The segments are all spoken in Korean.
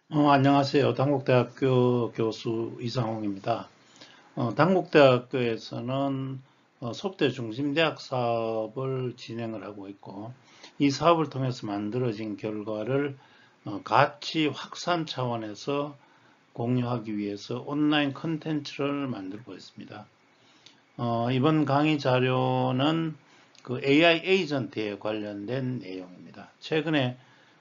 안녕하세요. 단국대학교 교수 이상홍입니다. 단국대학교에서는 속대 중심대학 사업을 진행을 하고 있고, 이 사업을 통해서 만들어진 결과를 가치 확산 차원에서 공유하기 위해서 온라인 컨텐츠를 만들고 있습니다. 이번 강의 자료는 그 AI 에이전트에 관련된 내용입니다. 최근에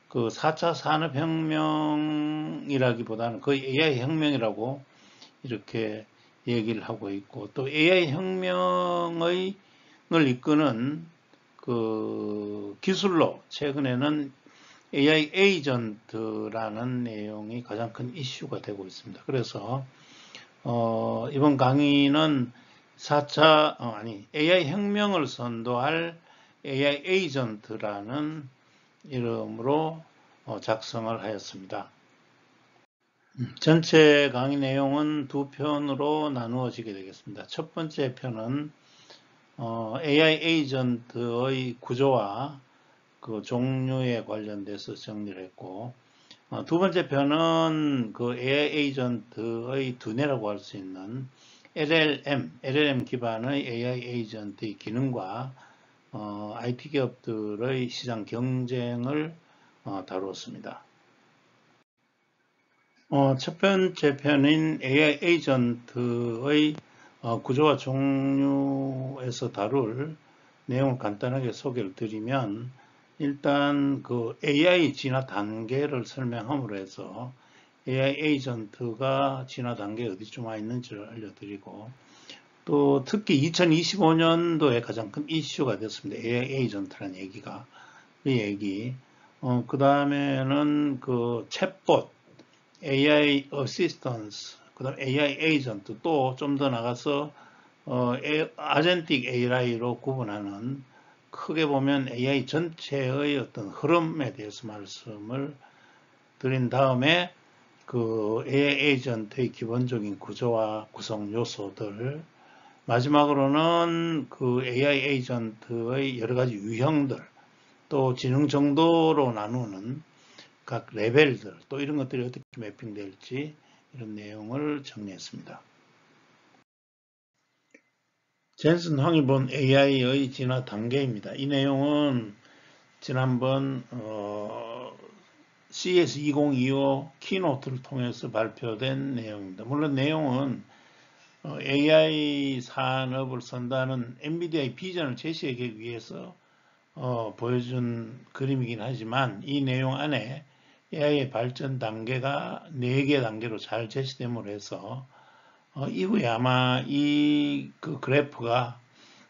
그 4차 산업혁명이라기보다는 거의 AI 혁명이라고 이렇게 얘기를 하고 있고, 또 AI 혁명을 이끄는 그 기술로 최근에는 AI 에이전트라는 내용이 가장 큰 이슈가 되고 있습니다. 그래서 이번 강의는 4차 AI 혁명을 선도할 AI 에이전트라는 이름으로 작성을 하였습니다. 전체 강의 내용은 두 편으로 나누어지게 되겠습니다. 첫 번째 편은 AI 에이전트의 구조와 그 종류에 관련돼서 정리를 했고, 두 번째 편은 그 AI 에이전트의 두뇌라고 할 수 있는 LLM 기반의 AI 에이전트의 기능과 IT 기업들의 시장 경쟁을 다루었습니다. 첫 번째 편인 AI 에이전트의 구조와 종류에서 다룰 내용을 간단하게 소개를 드리면, 일단 그 AI 진화 단계를 설명함으로 해서 AI 에이전트가 진화 단계에 어디쯤 와 있는지를 알려드리고, 또 특히 2025년도에 가장 큰 이슈가 됐습니다. AI 에이전트라는 얘기가. 그 얘기. 그 다음에는 그 챗봇, AI 어시스턴스, 그 다음 AI 에이전트, 또 좀 더 나가서 아젠틱 AI로 구분하는, 크게 보면 AI 전체의 어떤 흐름에 대해서 말씀을 드린 다음에 그 AI 에이전트의 기본적인 구조와 구성 요소들, 마지막으로는 그 AI 에이전트의 여러 가지 유형들, 또 지능 정도로 나누는 각 레벨들, 또 이런 것들이 어떻게 매핑될지, 이런 내용을 정리했습니다. 젠슨 황이 본 AI의 진화 단계입니다. 이 내용은 지난번 CS 2025 키노트를 통해서 발표된 내용입니다. 물론 내용은 AI 산업을 선다는 엔비디아의 비전을 제시하기 위해서 보여준 그림이긴 하지만, 이 내용 안에 AI의 발전 단계가 4개 단계로 잘 제시됨으로 해서 이후에 아마 이 그 그래프가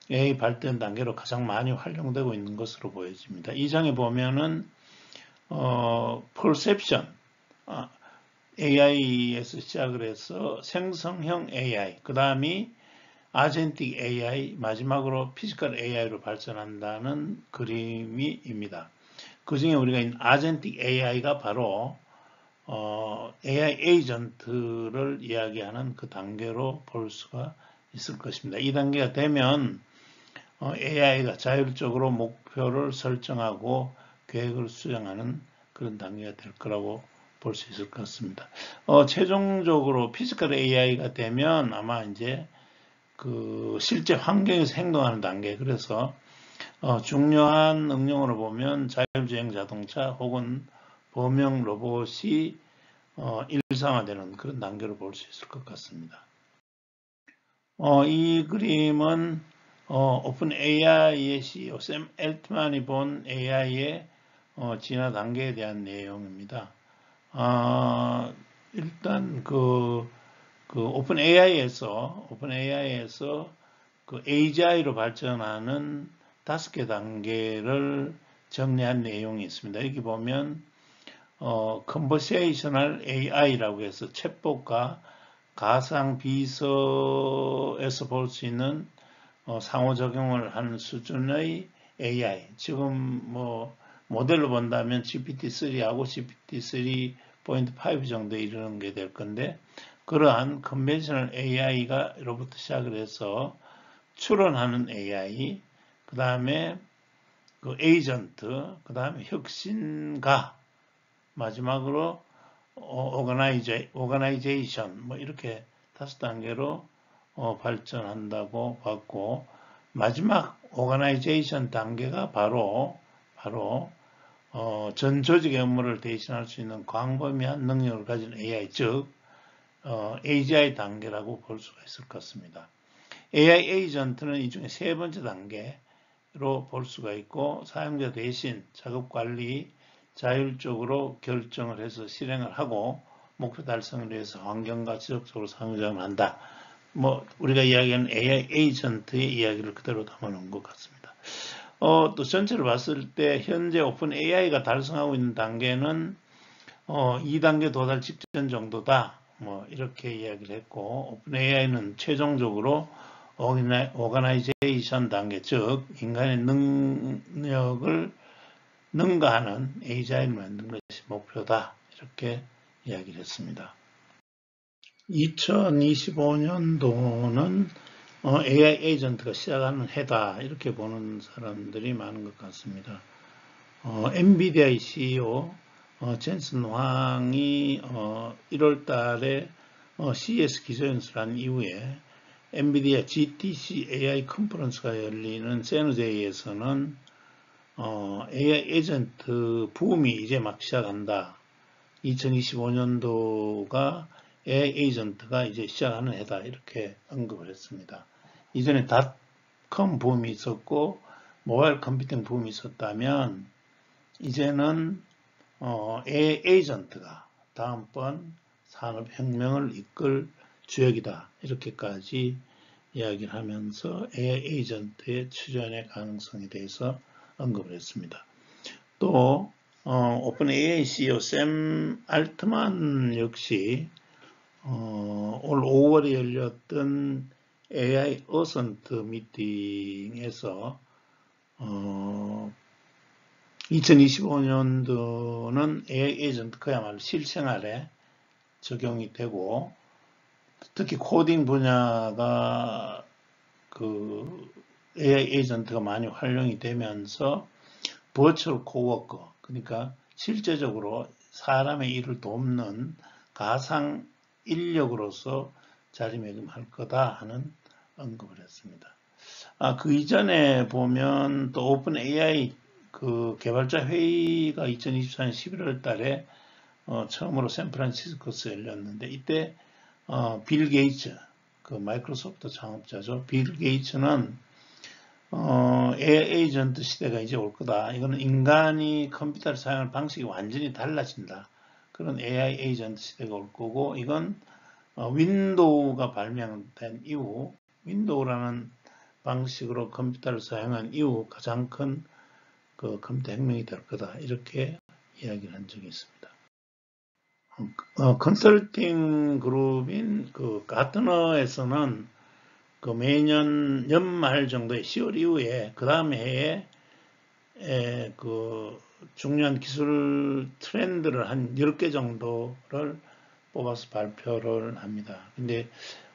AI 발전 단계로 가장 많이 활용되고 있는 것으로 보여집니다. 이 장에 보면은 perception, AI에서 시작을 해서 생성형 AI, 그 다음이 아젠틱 AI, 마지막으로 피지컬 AI로 발전한다는 그림입니다. 그 중에 우리가 아젠틱 AI가 바로 AI 에이전트를 이야기하는 그 단계로 볼 수가 있을 것입니다. 이 단계가 되면 AI가 자율적으로 목표를 설정하고 계획을 수행하는 그런 단계가 될 거라고 볼 수 있을 것 같습니다. 최종적으로 피지컬 AI가 되면 아마 이제 그 실제 환경에서 행동하는 단계, 그래서 중요한 응용으로 보면 자율주행 자동차 혹은 범용 로봇이 일상화되는 그런 단계로 볼 수 있을 것 같습니다. 이 그림은 오픈 AI의 CEO 샘 엘트만이 본 AI의 진화 단계에 대한 내용입니다. 일단 그 오픈 AI에서 그 AGI로 발전하는 5개 단계를 정리한 내용이 있습니다. 여기 보면 Conversational AI라고 해서 챗봇과 가상 비서에서 볼 수 있는 상호작용을 하는 수준의 AI. 지금 뭐 모델로 본다면 GPT-3하고 GPT-3.5 정도에 이르는 게 될 건데, 그러한 컨벤셔널 AI가로부터 시작을 해서 추론하는 AI, 그 다음에 그 에이전트, 그 다음에 혁신가, 마지막으로 오거나이제이션 뭐 이렇게 5단계로 발전한다고 봤고, 마지막 오거나이제이션 단계가 바로 전 조직의 업무를 대신할 수 있는 광범위한 능력을 가진 AI, 즉 AGI 단계라고 볼 수가 있을 것 같습니다. AI 에이전트는 이 중에 세 번째 단계로 볼 수가 있고, 사용자 대신 작업 관리 자율적으로 결정을 해서 실행을 하고 목표 달성을 위해서 환경과 지속적으로 상호작용을 한다. 뭐 우리가 이야기하는 AI 에이전트의 이야기를 그대로 담아놓은 것 같습니다. 또 전체를 봤을 때 현재 오픈 AI가 달성하고 있는 단계는 2단계 도달 직전 정도다. 뭐 이렇게 이야기를 했고, 오픈 AI는 최종적으로 오거나이제이션 단계, 즉 인간의 능력을 능가하는 AGI를 만드는 것이 목표다. 이렇게 이야기를 했습니다. 2025년도는 AI 에이전트가 시작하는 해다. 이렇게 보는 사람들이 많은 것 같습니다. 엔비디아의 CEO 젠슨 황이 1월 달에 CES 기조연설을 한 이후에 엔비디아 GTC AI 컨퍼런스가 열리는 세누제이에서는 AI 에이전트 붐이 이제 막 시작한다. 2025년도가 AI 에이전트가 이제 시작하는 해다. 이렇게 언급을 했습니다. 이전에 닷컴 붐이 있었고 모바일 컴퓨팅 붐이 있었다면 이제는 AI 에이전트가 다음번 산업혁명을 이끌 주역이다. 이렇게까지 이야기를 하면서 AI 에이전트의 출현의 가능성에 대해서 언급을 했습니다. 또 오픈 AI CEO 샘 알트만 역시 올 5월에 열렸던 AI 어선트 미팅에서 2025년도는 AI 에이전트 그야말로 실생활에 적용이 되고, 특히 코딩 분야가 그 AI 에이전트가 많이 활용이 되면서 버추얼 코워커, 그러니까 실제적으로 사람의 일을 돕는 가상 인력으로서 자리매김할 거다 하는 언급을 했습니다. 그 이전에 보면 또 오픈 AI 그 개발자 회의가 2024년 11월 달에 처음으로 샌프란시스코에서 열렸는데, 이때 빌 게이츠, 그 마이크로소프트 창업자죠. 빌 게이츠는 AI 에이전트 시대가 이제 올 거다. 이거는 인간이 컴퓨터를 사용하는 방식이 완전히 달라진다. 그런 AI 에이전트 시대가 올 거고, 이건 윈도우가 발명된 이후, 윈도우라는 방식으로 컴퓨터를 사용한 이후 가장 큰 그 컴퓨터 혁명이 될 거다. 이렇게 이야기를 한 적이 있습니다. 컨설팅 그룹인 그 가트너에서는 그 매년 연말 정도에 10월 이후에 그 다음 해에 그 중요한 기술 트렌드를 한 10개 정도를 뽑아서 발표를 합니다. 근데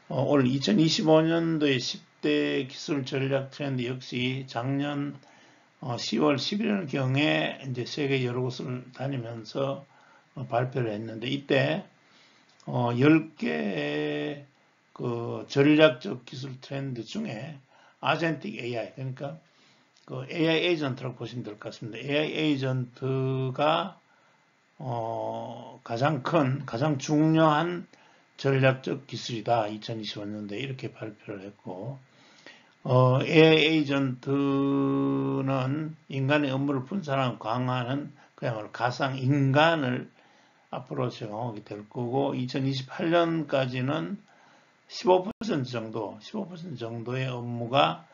올 2025년도에 10대 기술 전략 트렌드 역시 작년 10월 11월경에 이제 세계 여러 곳을 다니면서 발표를 했는데, 이때 10개 그 전략적 기술 트렌드 중에 아젠틱 AI, 그러니까 그 AI 에이전트라고 보시면 될 것 같습니다. AI 에이전트가 가장 중요한 전략적 기술이다. 2025년도에 이렇게 발표를 했고, AI 에이전트는 인간의 업무를 분산하고 강화하는 그야말로 가상 인간을 앞으로 적용하게 될 거고, 2028년까지는 15% 정도의 업무가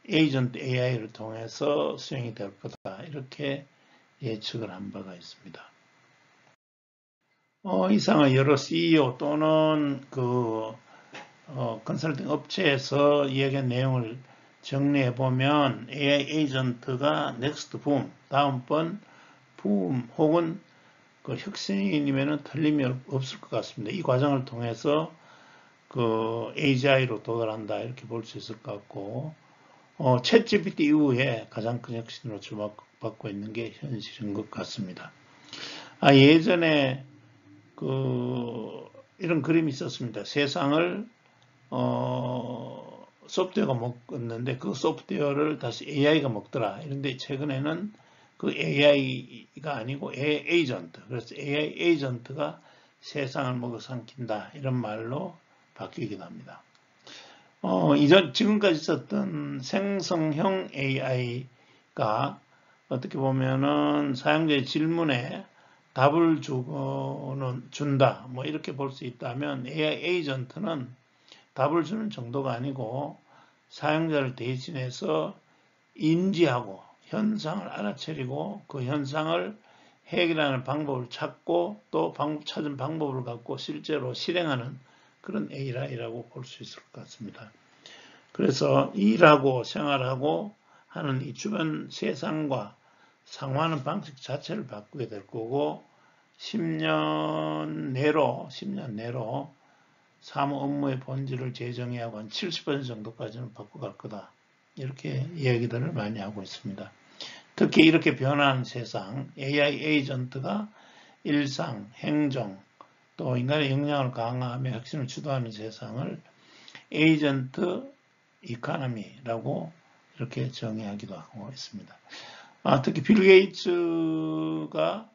에이전트 AI를 통해서 수행이 될 거다. 이렇게 예측을 한 바가 있습니다. 이상은 여러 CEO 또는 그 컨설팅 업체에서 이야기한 내용을 정리해 보면 AI 에이전트가 넥스트 붐, 다음번 붐 혹은 그 혁신이면은 틀림이 없을 것 같습니다. 이 과정을 통해서 그 AGI로 도달한다 이렇게 볼 수 있을 것 같고, 챗GPT 이후에 가장 큰 혁신으로 주목받고 있는 게 현실인 것 같습니다. 예전에 이런 그림이 있었습니다. 세상을 소프트웨어가 먹었는데 그 소프트웨어를 다시 AI가 먹더라. 이런데 최근에는 그 AI가 아니고 에이전트. 그래서 AI 에이전트가 세상을 먹어 삼킨다. 이런 말로 바뀌기도 합니다. 지금까지 있었던 생성형 AI가 어떻게 보면은 사용자의 질문에 답을 준다. 뭐 이렇게 볼 수 있다면 AI 에이전트는 답을 주는 정도가 아니고 사용자를 대신해서 인지하고 현상을 알아차리고 그 현상을 해결하는 방법을 찾고 또 찾은 방법을 갖고 실제로 실행하는 그런 AI라고 볼 수 있을 것 같습니다. 그래서 일하고 생활하고 하는 이 주변 세상과 상호하는 방식 자체를 바꾸게 될 거고 10년 내로 사무 업무의 본질을 재정해야 하고 한 70% 정도까지는 바꿔갈 거다. 이렇게 이야기들을 많이 하고 있습니다. 특히 이렇게 변화하는 세상, AI 에이전트가 일상, 행정, 또 인간의 역량을 강화하며 혁신을 주도하는 세상을 에이전트 이코노미라고 이렇게 정의하기도 하고 있습니다. 특히 빌 게이츠가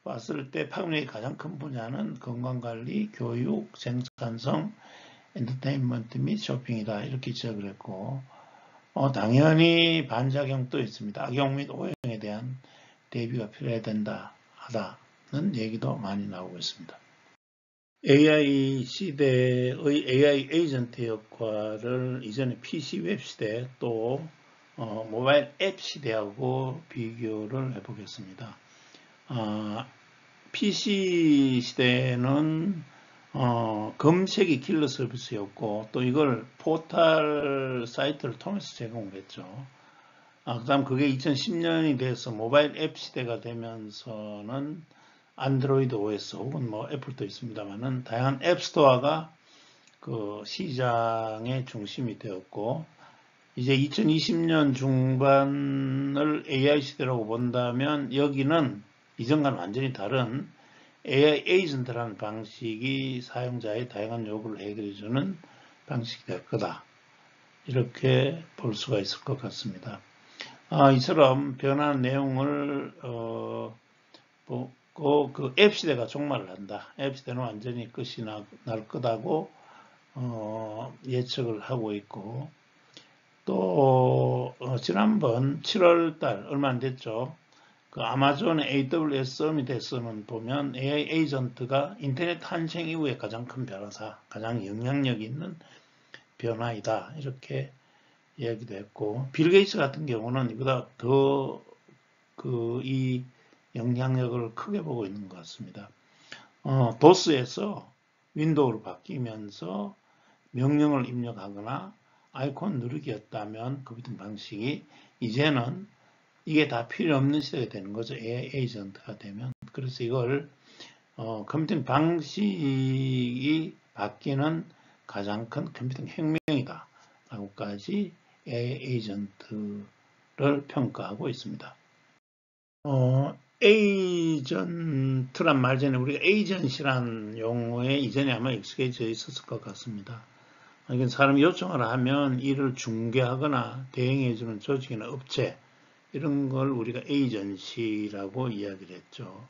봤을 때 파급력이 가장 큰 분야는 건강관리, 교육, 생산성, 엔터테인먼트 및 쇼핑이다. 이렇게 지적을 했고 당연히 반작용도 있습니다. 악용 및 오용에 대한 대비가 필요해야 된다 하다는 얘기도 많이 나오고 있습니다. AI 시대의 AI 에이전트 역할을 이전에 PC 웹 시대 또 모바일 앱 시대하고 비교를 해보겠습니다. PC 시대는 검색이 킬러 서비스였고 또 이걸 포털 사이트를 통해서 제공했죠. 그 다음 그게 2010년이 돼서 모바일 앱 시대가 되면서는 안드로이드 OS 혹은 뭐 애플도 있습니다만은 다양한 앱스토어가 그 시장의 중심이 되었고 이제 2020년 중반을 AI 시대라고 본다면 여기는 이전과는 완전히 다른 AI 에이전트라는 방식이 사용자의 다양한 요구를 해결해주는 방식이 될 거다. 이렇게 볼 수가 있을 것 같습니다. 이처럼 변화한 내용을 보고 그 앱 시대가 종말을 한다. 앱 시대는 완전히 끝이 날 거다고 예측을 하고 있고 또 지난번 7월달 얼마 안 됐죠. 그 아마존의 AWS 서밋에서는 보면 AI 에이전트가 인터넷 탄생 이후에 가장 큰 변화사, 가장 영향력 있는 변화이다. 이렇게 이야기도 했고 빌 게이츠 같은 경우는 이보다 더 이 영향력을 크게 보고 있는 것 같습니다. 도스에서 윈도우로 바뀌면서 명령을 입력하거나 아이콘 누르기였다면 그 같은 방식이 이제는 이게 다 필요 없는 시대가 되는 거죠. AI 에이전트가 되면. 그래서 이걸 컴퓨팅 방식이 바뀌는 가장 큰 컴퓨팅 혁명이다 라고까지 AI 에이전트를 평가하고 있습니다. 에이전트란 말 전에 우리가 에이전시란 용어에 이전에 아마 익숙해져 있었을 것 같습니다. 이건 사람이 요청을 하면 이를 중개하거나 대행해주는 조직이나 업체 이런 걸 우리가 에이전시라고 이야기를 했죠.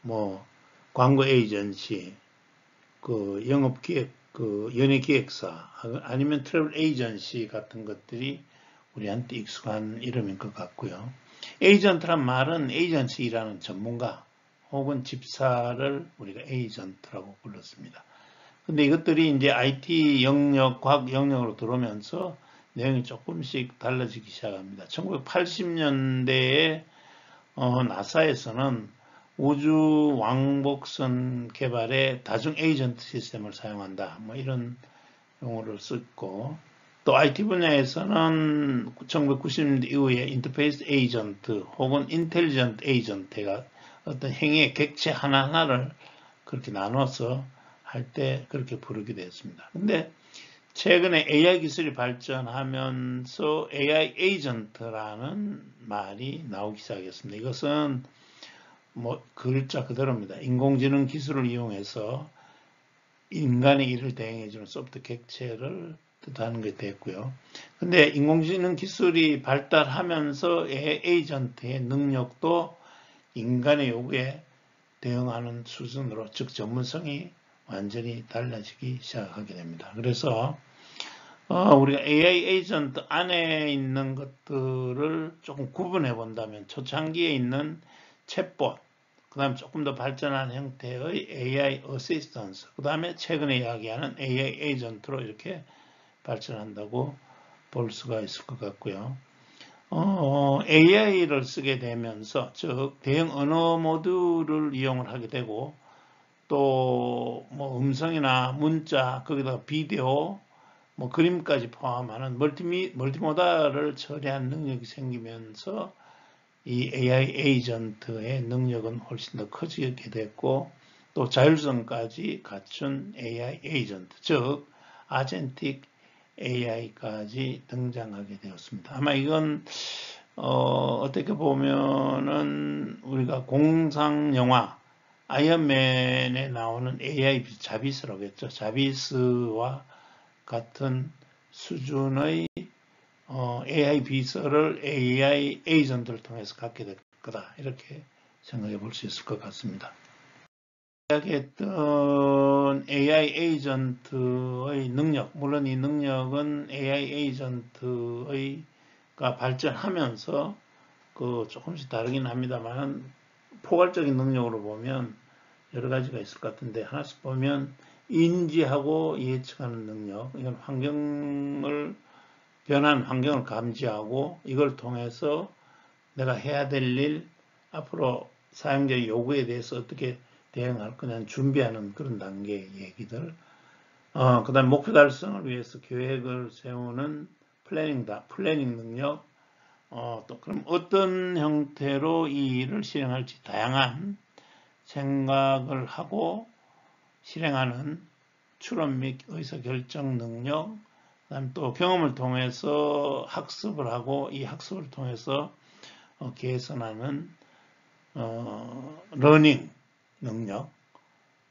뭐 광고 에이전시, 그 영업기획, 그 연예기획사 아니면 트래블 에이전시 같은 것들이 우리한테 익숙한 이름인 것 같고요. 에이전트란 말은 에이전시라는 전문가 혹은 집사를 우리가 에이전트라고 불렀습니다. 근데 이것들이 이제 IT 영역, 과학 영역으로 들어오면서 내용이 조금씩 달라지기 시작합니다. 1980년대에 나사에서는 우주 왕복선 개발에 다중 에이전트 시스템을 사용한다. 뭐 이런 용어를 썼고 또 IT 분야에서는 1990년대 이후에 인터페이스 에이전트 혹은 인텔리전트 에이전트가 어떤 행위의 객체 하나하나를 그렇게 나눠서 할 때 그렇게 부르기도 했습니다. 근데 최근에 AI 기술이 발전하면서 AI 에이전트라는 말이 나오기 시작했습니다. 이것은 뭐 글자 그대로입니다. 인공지능 기술을 이용해서 인간의 일을 대행해주는 소프트 객체를 뜻하는 게 됐고요. 근데 인공지능 기술이 발달하면서 에이전트의 능력도 인간의 요구에 대응하는 수준으로, 즉 전문성이 완전히 달라지기 시작하게 됩니다. 그래서 우리가 AI 에이전트 안에 있는 것들을 조금 구분해 본다면 초창기에 있는 챗봇, 그 다음에 조금 더 발전한 형태의 AI 어시스턴스, 그 다음에 최근에 이야기하는 AI 에이전트로 이렇게 발전한다고 볼 수가 있을 것 같고요. AI를 쓰게 되면서, 즉 대형 언어 모듈을 이용을 하게 되고, 또 뭐 음성이나 문자, 거기다가 비디오, 뭐 그림까지 포함하는 멀티모달을 처리한 능력이 생기면서 이 AI 에이전트의 능력은 훨씬 더 커지게 됐고, 또 자율성까지 갖춘 AI 에이전트, 즉 아젠틱 AI까지 등장하게 되었습니다. 아마 이건 어떻게 보면은 우리가 공상 영화 아이언맨에 나오는 AI 자비스라고 했죠. 자비스와 같은 수준의 AI 비서를 AI 에이전트를 통해서 갖게 될 거다. 이렇게 생각해 볼 수 있을 것 같습니다. 이야기했던 AI 에이전트의 능력, 물론 이 능력은 AI 에이전트가 발전하면서 조금씩 다르긴 합니다만 포괄적인 능력으로 보면 여러 가지가 있을 것 같은데, 하나씩 보면 인지하고 예측하는 능력, 이건 변한 환경을 감지하고 이걸 통해서 내가 해야 될 일, 앞으로 사용자의 요구에 대해서 어떻게 대응할 거냐는 준비하는 그런 단계의 얘기들. 그 다음 목표 달성을 위해서 계획을 세우는 플래닝 능력. 또 그럼 어떤 형태로 이 일을 실행할지 다양한 생각을 하고 실행하는 추론 및 의사결정 능력. 그다음 또 경험을 통해서 학습을 하고 이 학습을 통해서 개선하는 러닝 능력,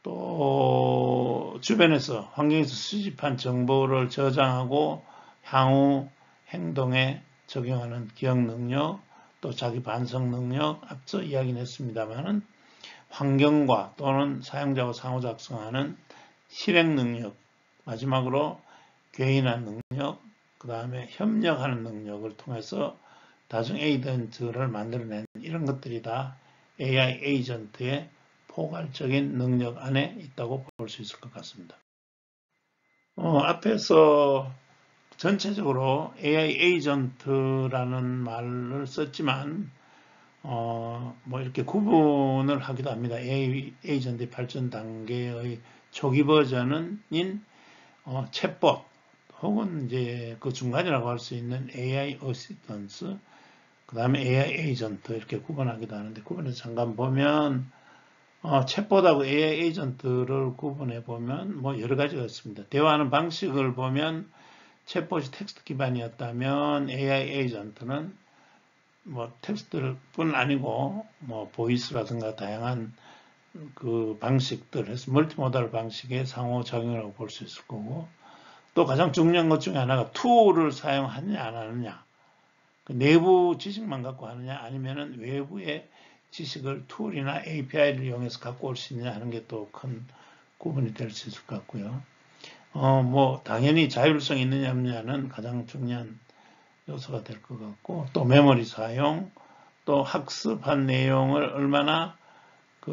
또 주변에서 환경에서 수집한 정보를 저장하고 향후 행동에 적용하는 기억 능력, 또 자기 반성 능력, 앞서 이야기는 했습니다만은 환경과 또는 사용자와 상호작용하는 실행 능력, 마지막으로 개인한 능력, 그 다음에 협력하는 능력을 통해서 다중 에이전트를 만들어내는 이런 것들이 다 AI 에이전트의 포괄적인 능력 안에 있다고 볼 수 있을 것 같습니다. 앞에서 전체적으로 AI 에이전트라는 말을 썼지만 뭐 이렇게 구분을 하기도 합니다. AI 에이전트의 발전 단계의 초기 버전인 챗봇 혹은 이제 그 중간이라고 할 수 있는 AI 어시스턴스, 그 다음에 AI 에이전트 이렇게 구분하기도 하는데, 구분해서 잠깐 보면 챗봇하고 AI 에이전트를 구분해 보면 뭐 여러 가지가 있습니다. 대화하는 방식을 보면 챗봇이 텍스트 기반이었다면 AI 에이전트는 뭐 텍스트뿐 아니고 뭐 보이스라든가 다양한 그 방식들 해서 멀티모달 방식의 상호작용이라고 볼 수 있을 거고, 또 가장 중요한 것 중에 하나가 툴을 사용하느냐 안 하느냐, 그 내부 지식만 갖고 하느냐 아니면은 외부의 지식을 툴이나 API를 이용해서 갖고 올 수 있느냐 하는 게 또 큰 구분이 될 수 있을 것 같고요. 뭐 당연히 자율성이 있느냐 없느냐는 가장 중요한 요소가 될 것 같고, 또 메모리 사용, 또 학습한 내용을 얼마나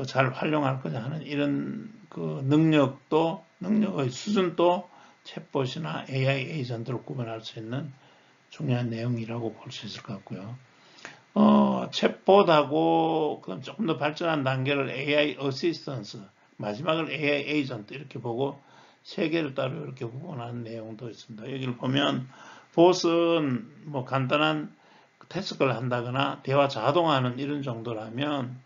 잘 활용할 거냐 하는 이런 그 능력의 수준도 챗봇이나 AI 에이전트를 구분할 수 있는 중요한 내용이라고 볼 수 있을 것 같고요. 챗봇하고 그럼 조금 더 발전한 단계를 AI 어시스턴스, 마지막을 AI 에이전트 이렇게 보고 세 개를 따로 이렇게 구분하는 내용도 있습니다. 여기를 보면 봇은 뭐 간단한 태스크를 한다거나 대화 자동화하는 이런 정도라면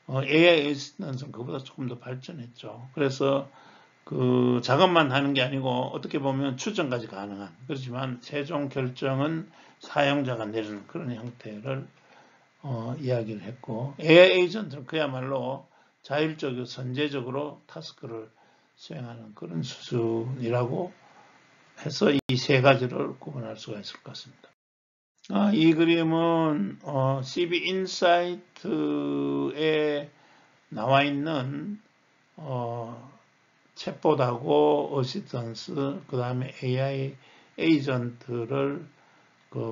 AI 어시스턴스는 그보다 조금 더 발전했죠. 그래서 그 작업만 하는 게 아니고 어떻게 보면 추정까지 가능한, 그렇지만 최종 결정은 사용자가 내리는 그런 형태를 이야기를 했고, AI 에이전트는 그야말로 자율적이고 선제적으로 타스크를 수행하는 그런 수준이라고 해서 이 세 가지를 구분할 수가 있을 것 같습니다. 이 그림은 CB 인사이트에 나와 있는 챗봇하고 어시스턴스, 그 다음에 AI 에이전트를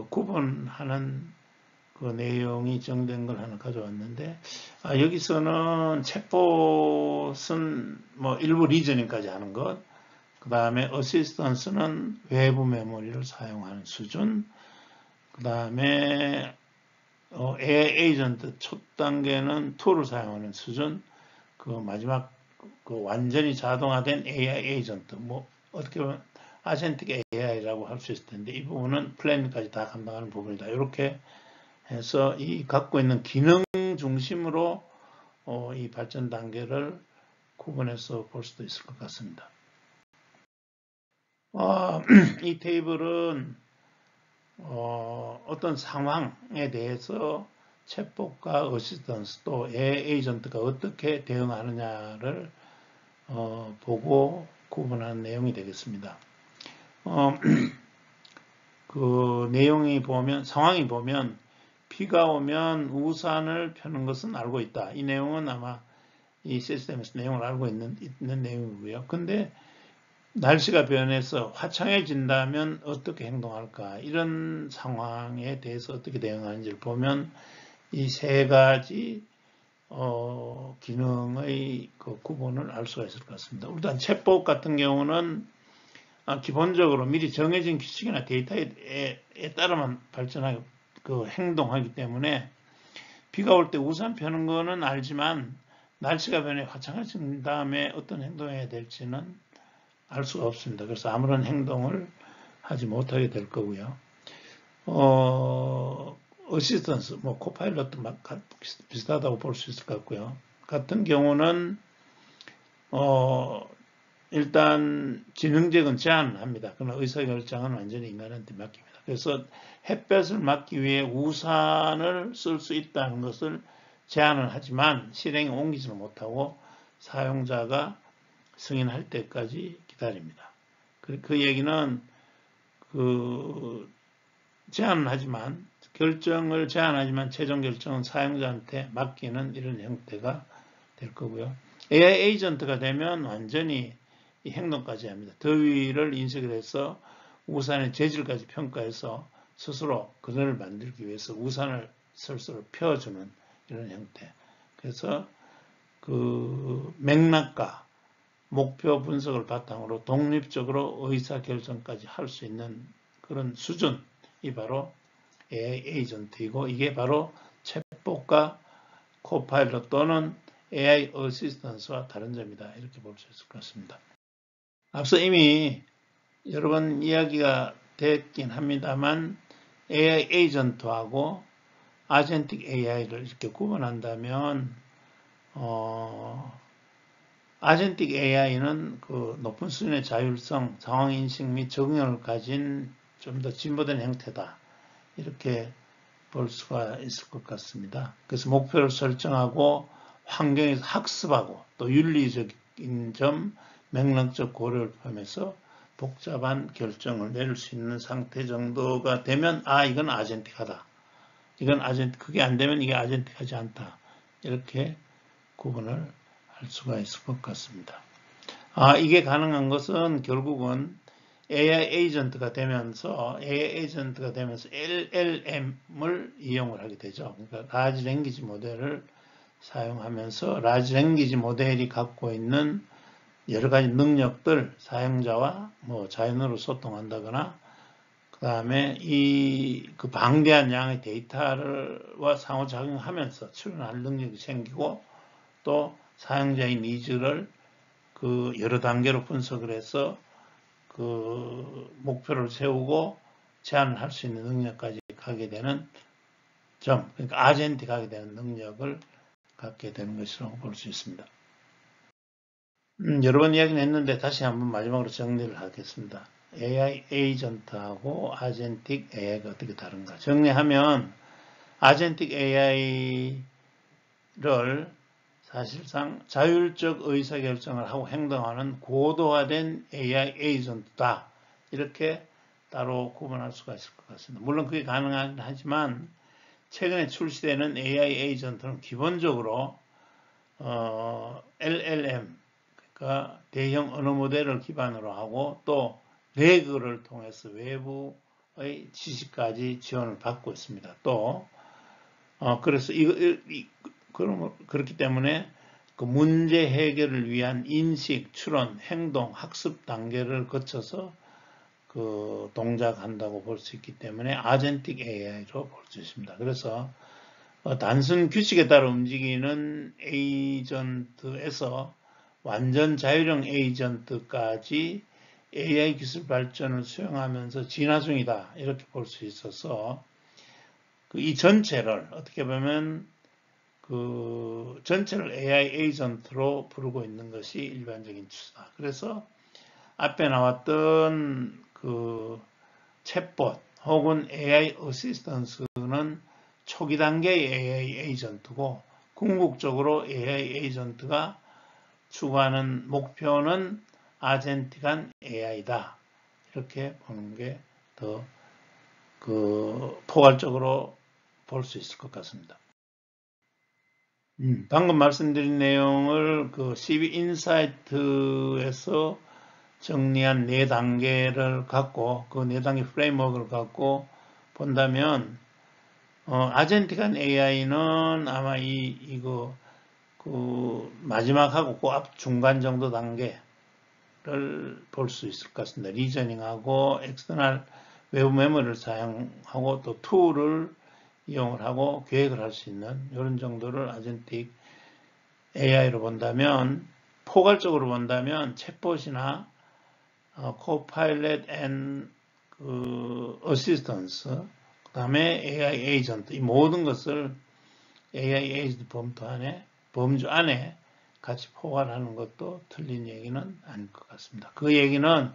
구분하는 그 내용이 정된 걸 하나 가져왔는데, 여기서는 챗봇은 뭐 일부 리저닝까지 하는 것, 그 다음에 어시스턴스는 외부 메모리를 사용하는 수준, 그 다음에 AI 에이전트 첫 단계는 툴을 사용하는 수준, 그 마지막 그 완전히 자동화된 AI 에이전트, 뭐 어떻게 보면 아젠틱 AI라고 할 수 있을 텐데 이 부분은 플래닝까지 다 감당하는 부분이다. 이렇게 해서 이 갖고 있는 기능 중심으로 이 발전 단계를 구분해서 볼 수도 있을 것 같습니다. 이 테이블은 어떤 상황에 대해서 챗봇과 어시스턴스 또 AI 에이전트가 어떻게 대응하느냐를 보고 구분하는 내용이 되겠습니다. 그 내용이 보면, 상황이 보면 비가 오면 우산을 펴는 것은 알고 있다. 이 내용은 아마 이 시스템에서 내용을 알고 있는 내용이고요. 근데 날씨가 변해서 화창해진다면 어떻게 행동할까? 이런 상황에 대해서 어떻게 대응하는지를 보면 이 세 가지 기능의 그 구분을 알 수가 있을 것 같습니다. 일단 챗봇 같은 경우는 기본적으로 미리 정해진 규칙이나 데이터에 따라만 발전하고 행동하기 때문에 비가 올 때 우산 펴는 거는 알지만 날씨가 변해 화창해진 다음에 어떤 행동해야 될지는 알 수가 없습니다. 그래서 아무런 행동을 하지 못하게 될 거고요. 어시스턴스, 뭐 코파일럿도 비슷하다고 볼 수 있을 것 같고요. 같은 경우는 일단 지능적인 제한을 합니다. 그러나 의사결정은 완전히 인간한테 맡깁니다. 그래서 햇볕을 막기 위해 우산을 쓸 수 있다는 것을 제한을 하지만 실행에 옮기지는 못하고 사용자가 승인할 때까지 기다립니다. 그 얘기는 제한을 하지만 결정을 제한하지만 최종 결정은 사용자한테 맡기는 이런 형태가 될 거고요. AI 에이전트가 되면 완전히 이 행동까지 합니다. 더위를 인식을 해서 우산의 재질까지 평가해서 스스로 그늘을 만들기 위해서 우산을 스스로 펴주는 이런 형태. 그래서 그 맥락과 목표 분석을 바탕으로 독립적으로 의사결정까지 할 수 있는 그런 수준이 바로 AI 에이전트이고 이게 바로 챗봇과 코파일럿 또는 AI 어시스턴스와 다른 점이다. 이렇게 볼 수 있을 것 같습니다. 앞서 이미 여러 번 이야기가 됐긴 합니다만 AI 에이전트하고 아젠틱 AI를 이렇게 구분한다면 아젠틱 AI는 그 높은 수준의 자율성, 상황인식 및 적응력을 가진 좀 더 진보된 형태다. 이렇게 볼 수가 있을 것 같습니다. 그래서 목표를 설정하고 환경에서 학습하고 또 윤리적인 점, 맥락적 고려를 포함해서 복잡한 결정을 내릴 수 있는 상태 정도가 되면 이건 아젠틱하다. 이건 그게 안 되면 이게 아젠틱하지 않다. 이렇게 구분을 할 수가 있을 것 같습니다. 이게 가능한 것은 결국은 AI 에이전트가 되면서 LLM을 이용을 하게 되죠. 그러니까 라지 랭귀지 모델을 사용하면서 라지 랭귀지 모델이 갖고 있는 여러 가지 능력들, 사용자와 뭐 자연으로 소통한다거나 그 다음에 그 방대한 양의 데이터와 상호작용하면서 출연할 능력이 생기고 또 사용자의 니즈를 그 여러 단계로 분석을 해서 그 목표를 세우고 제안을 할 수 있는 능력까지 가게 되는 점, 그러니까 아젠틱하게 되는 능력을 갖게 되는 것이라고 볼 수 있습니다. 여러 번 이야기는 했는데 다시 한번 마지막으로 정리를 하겠습니다. AI 에이전트하고 아젠틱 AI가 어떻게 다른가? 정리하면 아젠틱 AI를 사실상 자율적 의사결정을 하고 행동하는 고도화된 AI 에이전트다. 이렇게 따로 구분할 수가 있을 것 같습니다. 물론 그게 가능하긴 하지만 최근에 출시되는 AI 에이전트는 기본적으로 LLM, 그러니까 대형 언어 모델을 기반으로 하고 또 레그를 통해서 외부의 지식까지 지원을 받고 있습니다. 또 그래서 그렇기 때문에 그 문제 해결을 위한 인식, 추론, 행동, 학습 단계를 거쳐서 그 동작한다고 볼 수 있기 때문에 아젠틱 AI로 볼 수 있습니다. 그래서 단순 규칙에 따라 움직이는 에이전트에서 완전 자율형 에이전트까지 AI 기술 발전을 수용하면서 진화 중이다. 이렇게 볼 수 있어서 이 전체를 어떻게 보면 그 전체를 AI 에이전트로 부르고 있는 것이 일반적인 추세다. 그래서 앞에 나왔던 그 챗봇 혹은 AI 어시스턴스는 초기 단계의 AI 에이전트고 궁극적으로 AI 에이전트가 추구하는 목표는 아젠틱한 AI다. 이렇게 보는 게 더 그 포괄적으로 볼 수 있을 것 같습니다. 방금 말씀드린 내용을 그 CV인사이트에서 정리한 4단계를 갖고 그 4단계 프레임워크를 갖고 본다면 아젠틱한 AI는 아마 이거 그 마지막하고 그 앞 중간 정도 단계를 볼 수 있을 것 같습니다. 리저닝하고 엑스터널 외부 메모리를 사용하고 또 툴을 이용을 하고 계획을 할 수 있는 이런 정도를 아젠틱 AI로 본다면 포괄적으로 본다면 챗봇이나 코파일럿 앤 그 어시스턴스 그 다음에 AI 에이전트 이 모든 것을 AI 에이전트 범주 안에 같이 포괄하는 것도 틀린 얘기는 아닐 것 같습니다. 그 얘기는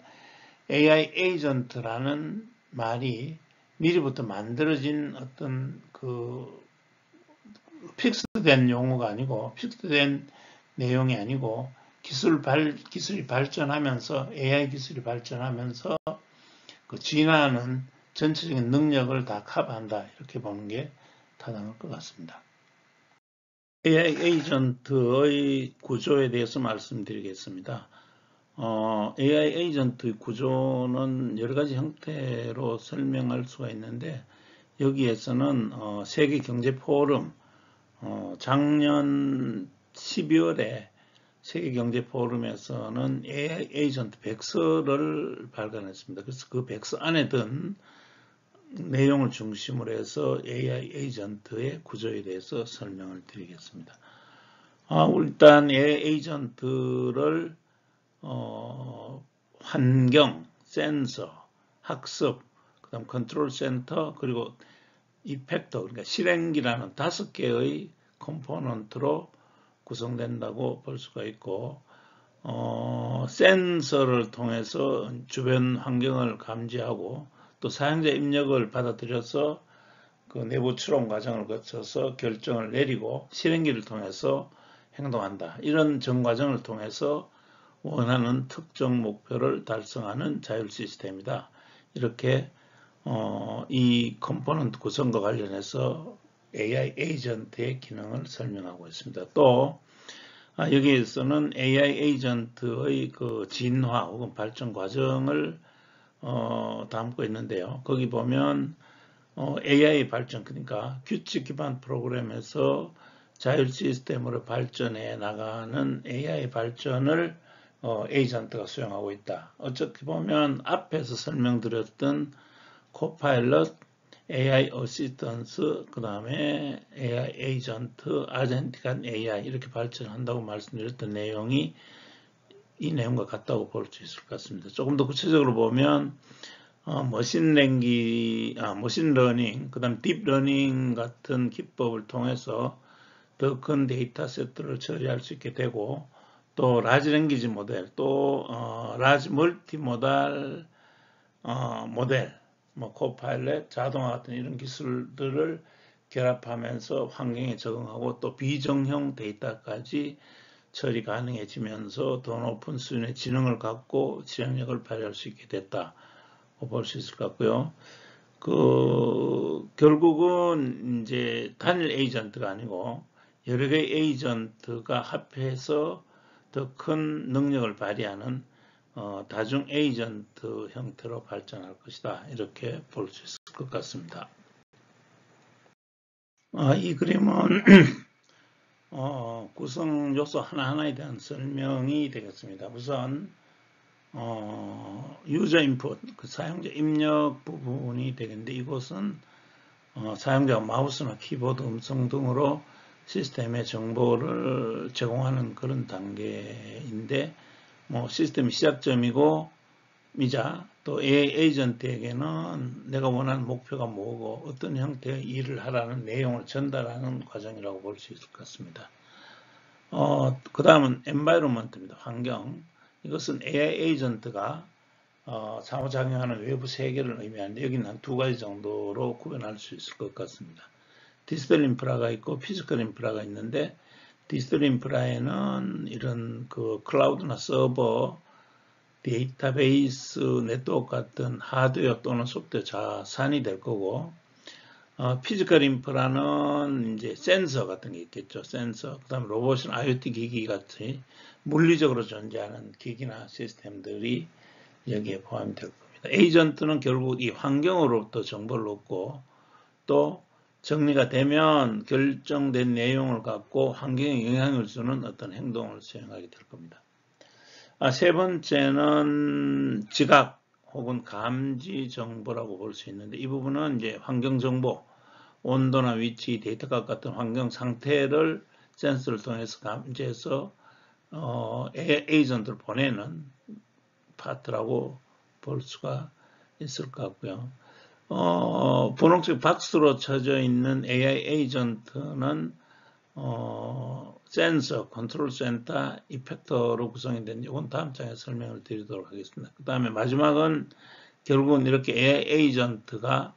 AI 에이전트라는 말이 미리부터 만들어진 어떤 그 픽스된 용어가 아니고 픽스된 내용이 아니고 기술이 발전하면서 AI 기술이 발전하면서 그 진화하는 전체적인 능력을 다 커버한다 이렇게 보는 게 타당할 것 같습니다. AI 에이전트의 구조에 대해서 말씀드리겠습니다. AI 에이전트의 구조는 여러 가지 형태로 설명할 수가 있는데 여기에서는 세계 경제 포럼 작년 12월에 세계 경제 포럼에서는 AI 에이전트 백서를 발간했습니다. 그래서 그 백서 안에 든 내용을 중심으로 해서 AI 에이전트의 구조에 대해서 설명을 드리겠습니다. 일단 AI 에이전트를 환경, 센서, 학습, 그다음 컨트롤 센터, 그리고 이펙터, 그러니까 실행기라는 5개의 컴포넌트로 구성된다고 볼 수가 있고, 센서를 통해서 주변 환경을 감지하고 또 사용자 입력을 받아들여서 그 내부 추론 과정을 거쳐서 결정을 내리고 실행기를 통해서 행동한다. 이런 전 과정을 통해서 원하는 특정 목표를 달성하는 자율 시스템이다. 이렇게 이 컴포넌트 구성과 관련해서 AI 에이전트의 기능을 설명하고 있습니다. 또 여기에서는 AI 에이전트의 그 진화 혹은 발전 과정을 담고 있는데요. 거기 보면 AI 발전, 그러니까 규칙 기반 프로그램에서 자율 시스템으로 발전해 나가는 AI 발전을 에이전트가 수행하고 있다. 어떻게 보면 앞에서 설명드렸던 코파일럿, AI 어시스턴스, 그 다음에 AI 에이전트, 아젠틱한 AI 이렇게 발전한다고 말씀드렸던 내용이 이 내용과 같다고 볼 수 있을 것 같습니다. 조금 더 구체적으로 보면 머신러닝, 그 다음 딥러닝 같은 기법을 통해서 더 큰 데이터 세트를 처리할 수 있게 되고 또 라지 랭귀지 모델, 또 라지 멀티모달 모델, 코파일럿, 자동화 같은 이런 기술들을 결합하면서 환경에 적응하고 또 비정형 데이터까지 처리 가능해지면서 더 높은 수준의 지능을 갖고 지향력을 발휘할 수 있게 됐다고 볼 수 있을 것 같고요. 결국은 이제 단일 에이전트가 아니고 여러 개의 에이전트가 합해서 더 큰 능력을 발휘하는 다중 에이전트 형태로 발전할 것이다. 이렇게 볼 수 있을 것 같습니다. 이 그림은 구성 요소 하나하나에 대한 설명이 되겠습니다. 우선 유저 인풋, 그 사용자 입력 부분이 되겠는데 이곳은 사용자가 마우스나 키보드, 음성 등으로 시스템에 정보를 제공하는 그런 단계인데 시스템 시작점이고 이자 또 에이전트에게는 내가 원하는 목표가 뭐고 어떤 형태의 일을 하라는 내용을 전달하는 과정이라고 볼 수 있을 것 같습니다. 그 다음은 environment입니다. 환경. 이것은 AI 에이전트가 상호작용하는 외부 세계를 의미하는데 여기는 한 두 가지 정도로 구분할 수 있을 것 같습니다. 디지털 인프라가 있고 피지컬 인프라가 있는데 디지털 인프라에는 이런 그 클라우드나 서버, 데이터베이스 네트워크 같은 하드웨어 또는 소프트웨어 자산이 될 거고 피지컬 인프라는 이제 센서 같은 게 있겠죠. 센서. 그다음 로봇이나 IoT 기기 같이 물리적으로 존재하는 기기나 시스템들이 여기에 포함이 될 겁니다. 에이전트는 결국 이 환경으로부터 정보를 얻고 또 정리가 되면 결정된 내용을 갖고 환경에 영향을 주는 어떤 행동을 수행하게 될 겁니다. 세 번째는 지각 혹은 감지 정보라고 볼 수 있는데 이 부분은 이제 환경 정보, 온도나 위치, 데이터값 같은 환경 상태를 센서를 통해서 감지해서 에이전트를 보내는 파트라고 볼 수가 있을 것 같고요. 분홍색 박스로 쳐져 있는 AI 에이전트는 센서, 컨트롤 센터, 이펙터로 구성이 된 이건 다음 장에 설명을 드리도록 하겠습니다. 그 다음에 마지막은 결국은 이렇게 AI 에이전트가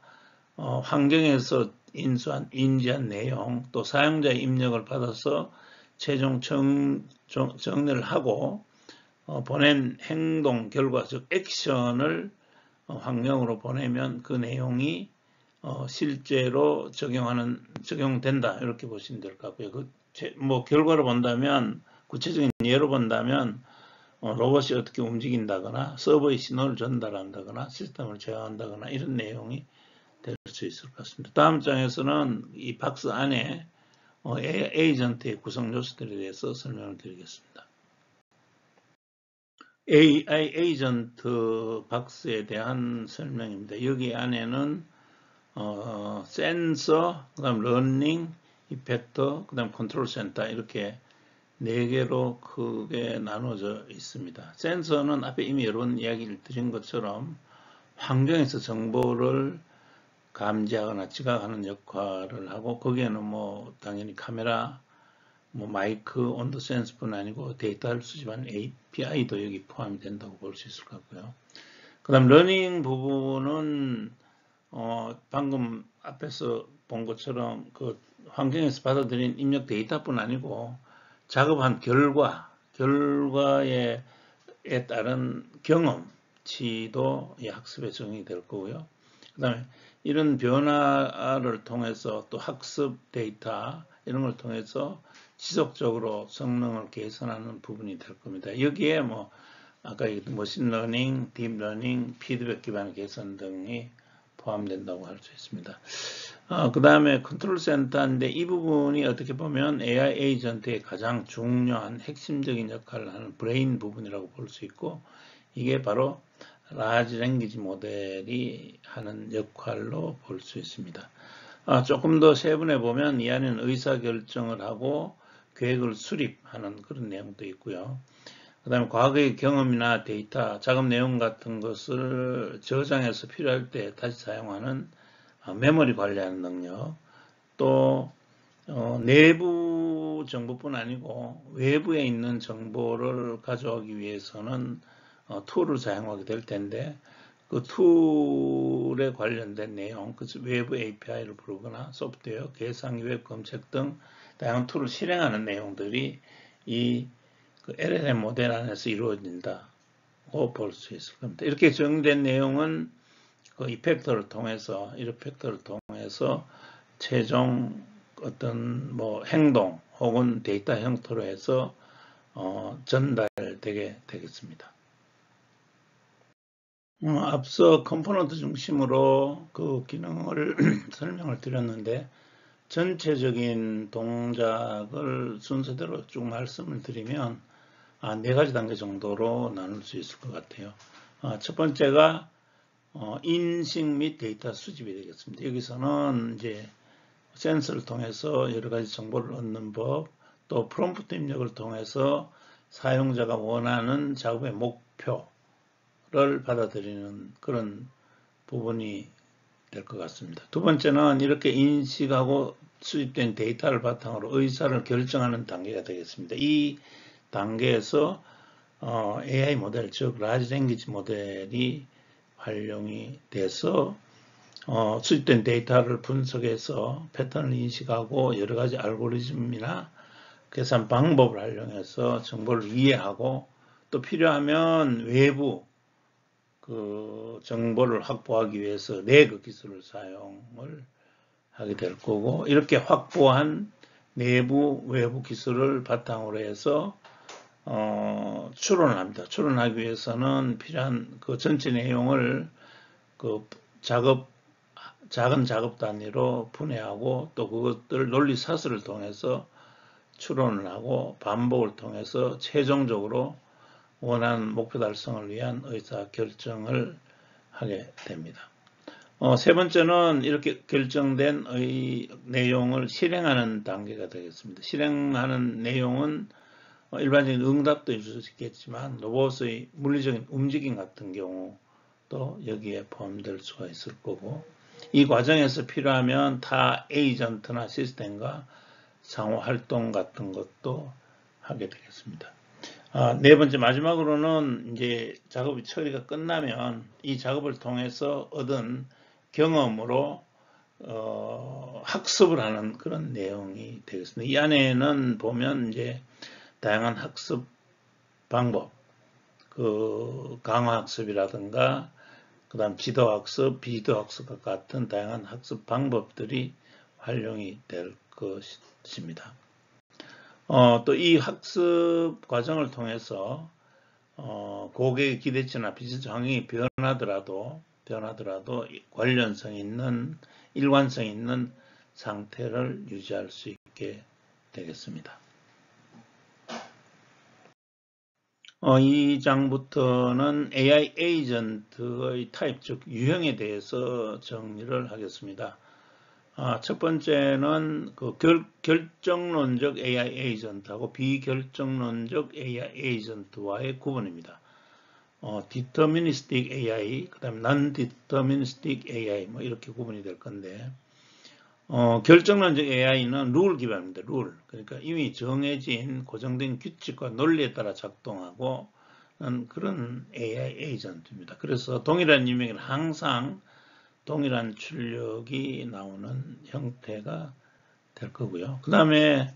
환경에서 인지한 내용 또 사용자의 입력을 받아서 최종 정리를 하고 보낸 행동 결과 즉 액션을 환경으로 보내면 그 내용이 실제로 적용된다 이렇게 보시면 될 것 같고요. 결과로 본다면 구체적인 예로 본다면 로봇이 어떻게 움직인다거나 서버의 신호를 전달한다거나 시스템을 제어한다거나 이런 내용이 될 수 있을 것 같습니다. 다음 장에서는 이 박스 안에 에이전트의 구성 요소들에 대해서 설명을 드리겠습니다. AI 에이전트 박스에 대한 설명입니다. 여기 안에는 센서, 그 다음 러닝, 이펙터, 그 다음 컨트롤 센터 이렇게 4개로 크게 나눠져 있습니다. 센서는 앞에 이미 여러 번 이야기를 드린 것처럼 환경에서 정보를 감지하거나 지각하는 역할을 하고 거기에는 당연히 카메라, 마이크, 온도 센서뿐 아니고 데이터를 수집하는 API도 여기 포함이 된다고 볼 수 있을 것 같고요. 그 다음 러닝 부분은 방금 앞에서 본 것처럼 그 환경에서 받아들인 입력 데이터뿐 아니고 작업한 결과에 따른 경험치도 학습에 적용이 될 거고요. 그 다음에 이런 변화를 통해서 또 학습 데이터 이런 걸 통해서 지속적으로 성능을 개선하는 부분이 될 겁니다. 여기에 아까 얘기했던 머신러닝, 딥러닝, 피드백 기반의 개선 등이 포함된다고 할 수 있습니다. 그 다음에 컨트롤 센터인데 이 부분이 어떻게 보면 AI 에이전트의 가장 중요한 핵심적인 역할을 하는 브레인 부분이라고 볼 수 있고 이게 바로 라지 랭귀지 모델이 하는 역할로 볼 수 있습니다. 조금 더 세분해 보면 이 안에는 의사결정을 하고 계획을 수립하는 그런 내용도 있고요. 그 다음에 과거의 경험이나 데이터, 작업 내용 같은 것을 저장해서 필요할 때 다시 사용하는 메모리 관리하는 능력, 또 내부 정보뿐 아니고 외부에 있는 정보를 가져오기 위해서는 툴을 사용하게 될 텐데 그 툴에 관련된 내용, 그 외부 API를 부르거나 소프트웨어, 계산, 웹 검색 등 다양한 툴을 실행하는 내용들이 이 그 LLM 모델 안에서 이루어진다고 볼 수 있을 겁니다. 이렇게 정된 내용은 그 이펙터를 통해서, 최종 어떤 뭐 행동 혹은 데이터 형태로 해서 전달되게 되겠습니다. 앞서 컴포넌트 중심으로 그 기능을 설명을 드렸는데, 전체적인 동작을 순서대로 쭉 말씀을 드리면 4가지 단계 정도로 나눌 수 있을 것 같아요. 첫 번째가 인식 및 데이터 수집이 되겠습니다. 여기서는 이제 센서를 통해서 여러 가지 정보를 얻는 법, 또 프롬프트 입력을 통해서 사용자가 원하는 작업의 목표를 받아들이는 그런 부분이 될 것 같습니다. 두 번째는 이렇게 인식하고 수집된 데이터를 바탕으로 의사를 결정하는 단계가 되겠습니다. 이 단계에서 AI 모델, 즉 라지 랭귀지 모델이 활용이 돼서 수집된 데이터를 분석해서 패턴을 인식하고 여러 가지 알고리즘이나 계산 방법을 활용해서 정보를 이해하고, 또 필요하면 외부 그 정보를 확보하기 위해서 내그 기술을 사용을 하게 될 거고, 이렇게 확보한 내부 외부 기술을 바탕으로 해서 추론을 합니다. 추론하기 위해서는 필요한 그 전체 내용을 그 작은 작업 단위로 분해하고, 또 그것들 논리 사슬을 통해서 추론을 하고 반복을 통해서 최종적으로 원하는 목표 달성을 위한 의사 결정을 하게 됩니다. 세 번째는 이렇게 결정된 내용을 실행하는 단계가 되겠습니다. 실행하는 내용은 일반적인 응답도 있을 수 있겠지만 로봇의 물리적인 움직임 같은 경우도 여기에 포함될 수가 있을 거고, 이 과정에서 필요하면 타 에이전트나 시스템과 상호 활동 같은 것도 하게 되겠습니다. 네 번째, 마지막으로는 이제 작업이 처리가 끝나면 이 작업을 통해서 얻은 경험으로 학습을 하는 그런 내용이 되겠습니다. 이 안에는 보면 이제 다양한 학습 방법, 그 강화 학습이라든가 그다음 지도 학습, 비지도 학습과 같은 다양한 학습 방법들이 활용이 될 것입니다. 또 이 학습 과정을 통해서 고객의 기대치나 비즈니스 환경이 변하더라도 관련성 있는, 일관성 있는 상태를 유지할 수 있게 되겠습니다. 이 장부터는 AI 에이전트의 타입, 즉 유형에 대해서 정리를 하겠습니다. 첫 번째는 그 결정론적 AI 에이전트하고 비결정론적 AI 에이전트와의 구분입니다. Deterministic AI, 그 다음에 Non-Deterministic AI, 뭐 이렇게 구분이 될 건데, 결정론적 AI는 룰 기반입니다. 룰. 그러니까 이미 정해진 고정된 규칙과 논리에 따라 작동하고 그런 AI 에이전트입니다. 그래서 동일한 유명은 항상 동일한 출력이 나오는 형태가 될 거고요. 그 다음에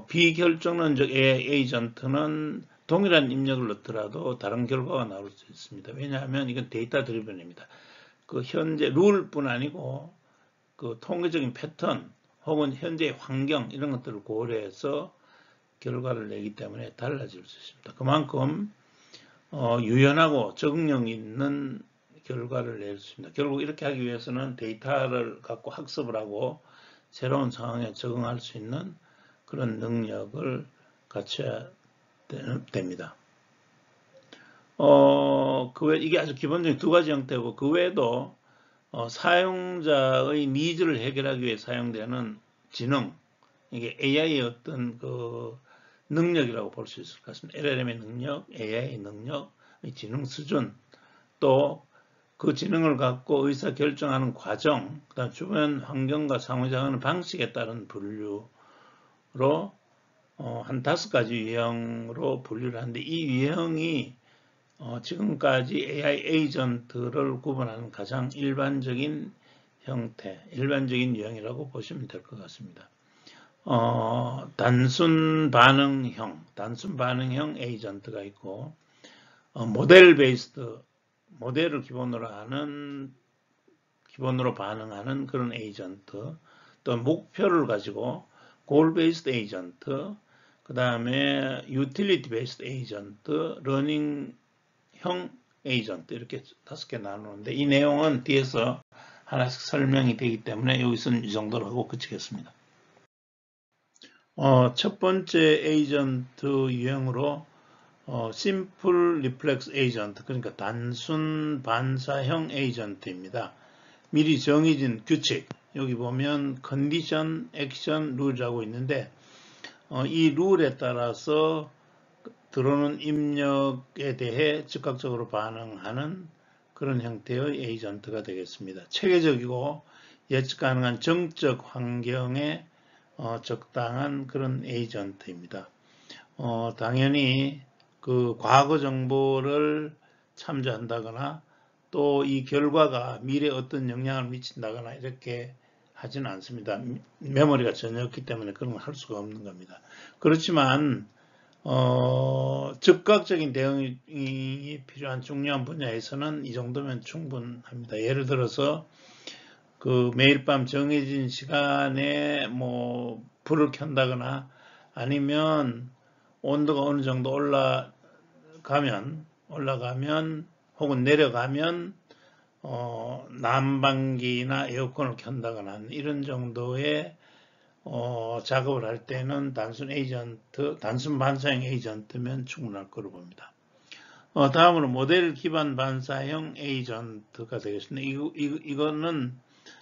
비결정론적 AI 에이전트는 동일한 입력을 넣더라도 다른 결과가 나올 수 있습니다. 왜냐하면 이건 데이터 드리븐입니다. 그 현재 룰뿐 아니고 그 통계적인 패턴 혹은 현재의 환경 이런 것들을 고려해서 결과를 내기 때문에 달라질 수 있습니다. 그만큼 유연하고 적응력 있는 결과를 낼 수 있습니다. 결국 이렇게 하기 위해서는 데이터를 갖고 학습을 하고 새로운 상황에 적응할 수 있는 그런 능력을 갖춰야 됩니다. 그 외 이게 아주 기본적인 두 가지 형태고, 그 외에도 사용자의 니즈를 해결하기 위해 사용되는 지능, 이게 AI의 어떤 그 능력이라고 볼 수 있을 것 같습니다. LLM의 능력, AI의 능력, 지능 수준, 또 그 지능을 갖고 의사 결정하는 과정, 그다음 주변 환경과 상호작용하는 방식에 따른 분류로 한 5가지 유형으로 분류를 하는데, 이 유형이 지금까지 AI 에이전트를 구분하는 가장 일반적인 형태, 일반적인 유형이라고 보시면 될 것 같습니다. 단순 반응형 에이전트가 있고, 모델 베이스드, 모델을 기본으로 반응하는 그런 에이전트, 또 목표를 가지고 골 베이스드 에이전트, 그 다음에 유틸리티 베이스드 에이전트, 러닝형 에이전트 이렇게 5개 나누는데 이 내용은 뒤에서 하나씩 설명이 되기 때문에 여기서는 이 정도로 하고 그치겠습니다. 첫 번째 에이전트 유형으로 심플 리플렉스 에이전트, 그러니까 단순 반사형 에이전트입니다. 미리 정해진 규칙, 여기 보면 컨디션, 액션, 룰이라고 있는데 이 룰에 따라서 들어오는 입력에 대해 즉각적으로 반응하는 그런 형태의 에이전트가 되겠습니다. 체계적이고 예측 가능한 정적 환경에 적당한 그런 에이전트입니다. 당연히 그 과거 정보를 참조한다거나 또 이 결과가 미래에 어떤 영향을 미친다거나 이렇게 하지는 않습니다. 메모리가 전혀 없기 때문에 그런 걸 할 수가 없는 겁니다. 그렇지만 즉각적인 대응이 필요한 중요한 분야에서는 이 정도면 충분합니다. 예를 들어서 그 매일 밤 정해진 시간에 뭐 불을 켠다거나 아니면 온도가 어느 정도 올라가면 혹은 내려가면 난방기나 에어컨을 켠다거나 이런 정도의 작업을 할 때는 단순 반사형 에이전트면 충분할 거로 봅니다. 다음으로 모델 기반 반사형 에이전트가 되겠습니다. 이거는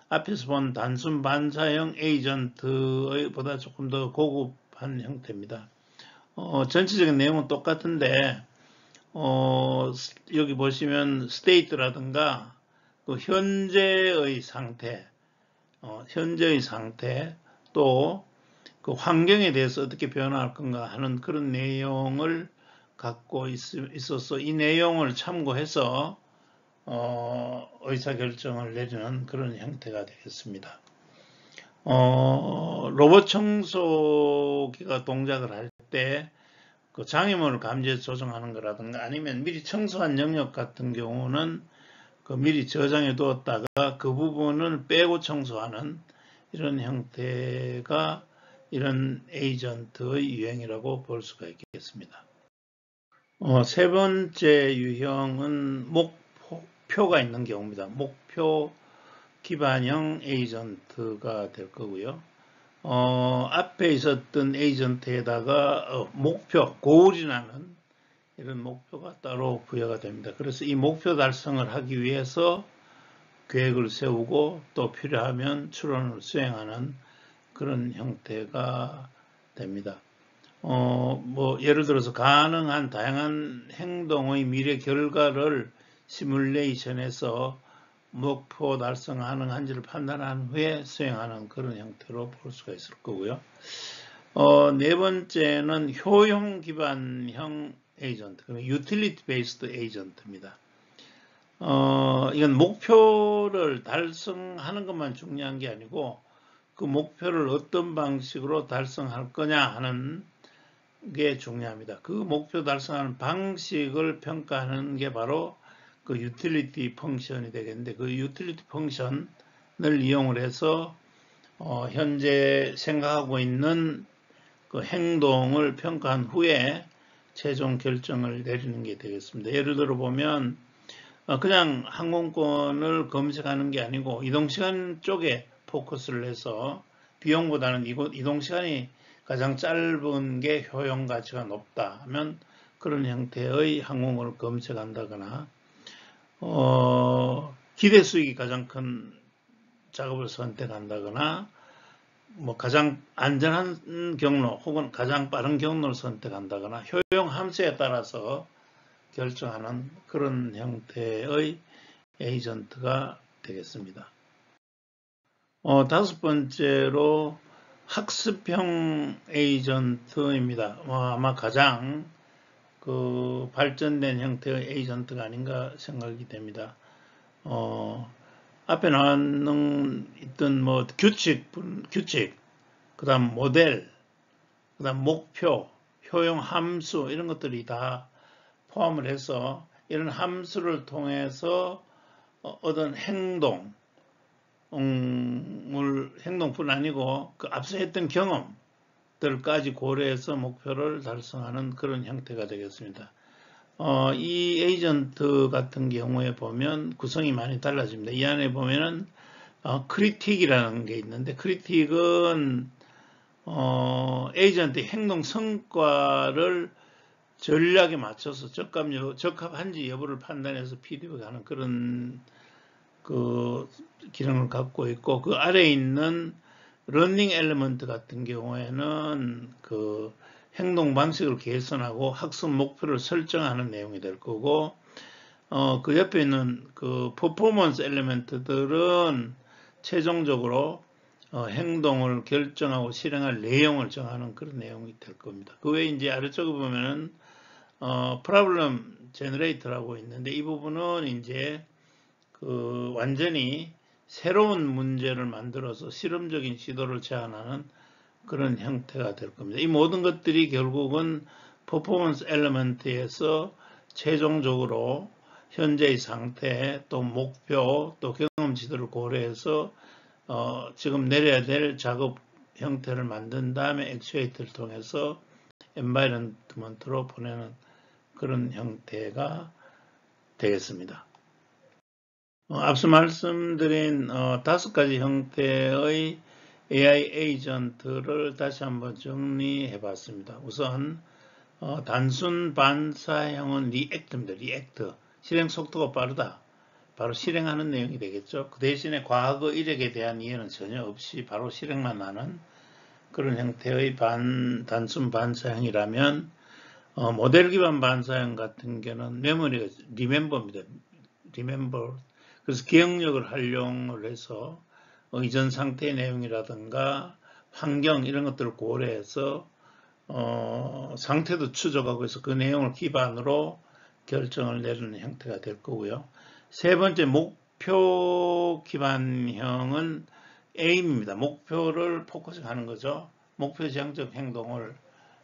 앞에서 본 단순 반사형 에이전트보다 조금 더 고급한 형태입니다. 전체적인 내용은 똑같은데 여기 보시면 state라든가 그 현재의 상태 또 그 환경에 대해서 어떻게 변화할 건가 하는 그런 내용을 갖고 있어서 이 내용을 참고해서 의사결정을 내리는 그런 형태가 되겠습니다. 로봇 청소기가 동작을 할 때 그 장애물을 감지해서 조정하는 거라든가 아니면 미리 청소한 영역 같은 경우는 그 미리 저장해 두었다가 그 부분을 빼고 청소하는 이런 형태가 이런 에이전트의 유형이라고 볼 수가 있겠습니다. 세 번째 유형은 목표가 있는 경우입니다. 목표 기반형 에이전트가 될 거고요. 앞에 있었던 에이전트에다가 목표, 고울이라는 이런 목표가 따로 부여가 됩니다. 그래서 이 목표 달성을 하기 위해서 계획을 세우고 또 필요하면 추론을 수행하는 그런 형태가 됩니다. 예를 들어서 가능한 다양한 행동의 미래 결과를 시뮬레이션해서 목표 달성 가능한지를 판단한 후에 수행하는 그런 형태로 볼 수가 있을 거고요. 네 번째는 효용 기반형 에이전트, 유틸리티 베이스드 에이전트입니다. 이건 목표를 달성하는 것만 중요한 게 아니고 그 목표를 어떤 방식으로 달성할 거냐 하는 게 중요합니다. 그 목표 달성하는 방식을 평가하는 게 바로 그 유틸리티 펑션이 되겠는데 그 유틸리티 펑션을 이용을 해서 현재 생각하고 있는 그 행동을 평가한 후에 최종 결정을 내리는 게 되겠습니다. 예를 들어 보면 그냥 항공권을 검색하는 게 아니고 이동시간 쪽에 포커스를 해서 비용보다는 이동시간이 가장 짧은 게 효용 가치가 높다 하면 그런 형태의 항공권을 검색한다거나 기대 수익이 가장 큰 작업을 선택한다거나 뭐 가장 안전한 경로 혹은 가장 빠른 경로를 선택한다거나 효용 함수에 따라서 결정하는 그런 형태의 에이전트가 되겠습니다. 다섯 번째로 학습형 에이전트입니다. 아마 가장 그 발전된 형태의 에이전트가 아닌가 생각이 됩니다. 앞에 나왔는 있던 뭐 규칙, 그다음 모델, 그다음 목표, 효용 함수 이런 것들이 다 포함을 해서 이런 함수를 통해서 얻은 행동뿐 아니고 그 앞서 했던 경험들까지 고려해서 목표를 달성하는 그런 형태가 되겠습니다. 이 에이전트 같은 경우에 보면 구성이 많이 달라집니다. 이 안에 보면은 크리틱이라는 게 있는데 크리틱은 에이전트의 행동 성과를 전략에 맞춰서 적합한지 여부를 판단해서 피드백하는 그런 그 기능을 갖고 있고 그 아래에 있는 러닝 엘리먼트 같은 경우에는 그 행동 방식을 개선하고 학습 목표를 설정하는 내용이 될 거고 그 옆에 있는 그 퍼포먼스 엘리먼트들은 최종적으로 행동을 결정하고 실행할 내용을 정하는 그런 내용이 될 겁니다. 그 외에 이제 아래쪽에 보면은 프로블럼 제너레이터라고 있는데 이 부분은 이제 그 완전히 새로운 문제를 만들어서 실험적인 시도를 제안하는 그런 형태가 될 겁니다. 이 모든 것들이 결국은 퍼포먼스 엘리먼트에서 최종적으로 현재의 상태, 또 목표, 또 경험 지도를 고려해서 지금 내려야 될 작업 형태를 만든 다음에 액추에이터를 통해서 엔바이런먼트로 보내는 그런 형태가 되겠습니다. 앞서 말씀드린 5가지 형태의 AI 에이전트를 다시 한번 정리해 봤습니다. 우선 단순 반사형은 리액트입니다. 리액트. 실행 속도가 빠르다. 바로 실행하는 내용이 되겠죠. 그 대신에 과거 이력에 대한 이해는 전혀 없이 바로 실행만 하는 그런 형태의 단순 반사형이라면 모델 기반 반사형 같은 경우는 메모리가 리멤버입니다. 리멤버. 그래서 기억력을 활용을 해서 이전 상태의 내용이라든가 환경 이런 것들을 고려해서 상태도 추적하고 해서 그 내용을 기반으로 결정을 내리는 형태가 될 거고요. 세 번째 목표 기반형은 aim입니다. 목표를 포커싱하는 거죠. 목표 지향적 행동을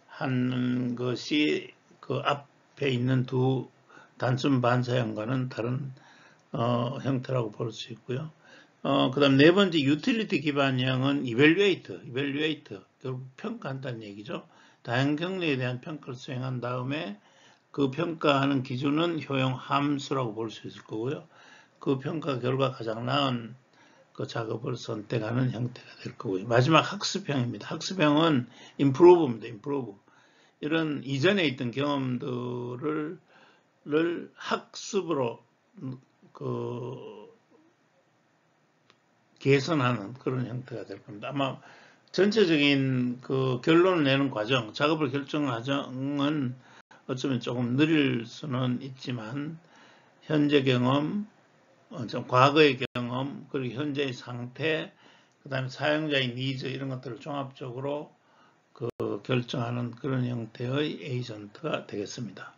하는 것이 그 앞에 있는 두 단순 반사형과는 다른 형태라고 볼 수 있고요. 그 다음 네 번째 유틸리티 기반형은 evaluate, 결국 평가한다는 얘기죠. 다양 경로에 대한 평가를 수행한 다음에 그 평가하는 기준은 효용 함수라고 볼 수 있을 거고요. 그 평가 결과 가장 나은 그 작업을 선택하는 형태가 될 거고요. 마지막 학습형입니다. 학습형은 improve입니다. improve. 이런 이전에 있던 경험들을 학습으로 개선하는 그런 형태가 될 겁니다. 아마 전체적인 그 결론을 내는 과정, 작업을 결정하는 과정은 어쩌면 조금 느릴 수는 있지만 현재 경험, 과거의 경험, 그리고 현재의 상태, 그 다음에 사용자의 니즈 이런 것들을 종합적으로 그 결정하는 그런 형태의 에이전트가 되겠습니다.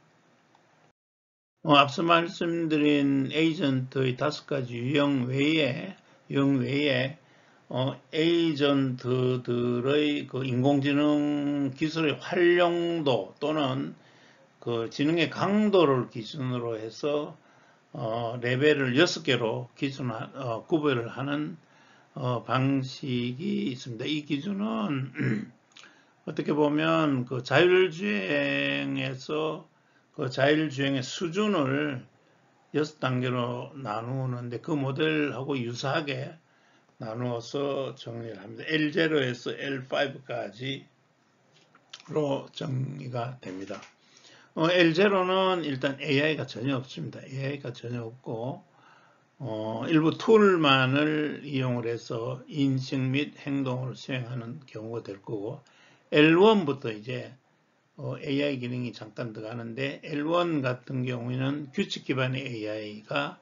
앞서 말씀드린 에이전트의 5가지 유형 외에 에이전트들의 그 인공지능 기술의 활용도 또는 그 지능의 강도를 기준으로 해서 레벨을 6개로 구별을 하는 방식이 있습니다. 이 기준은 어떻게 보면 그 자율주행에서 그 자율주행의 수준을 6단계로 나누는데 그 모델하고 유사하게 나누어서 정리를 합니다. L0에서 L5까지로 정리가 됩니다. L0는 일단 AI가 전혀 없습니다. AI가 전혀 없고 일부 툴만을 이용을 해서 인식 및 행동을 수행하는 경우가 될 거고 L1부터 이제 AI 기능이 잠깐 들어가는데 L1 같은 경우에는 규칙 기반의 AI가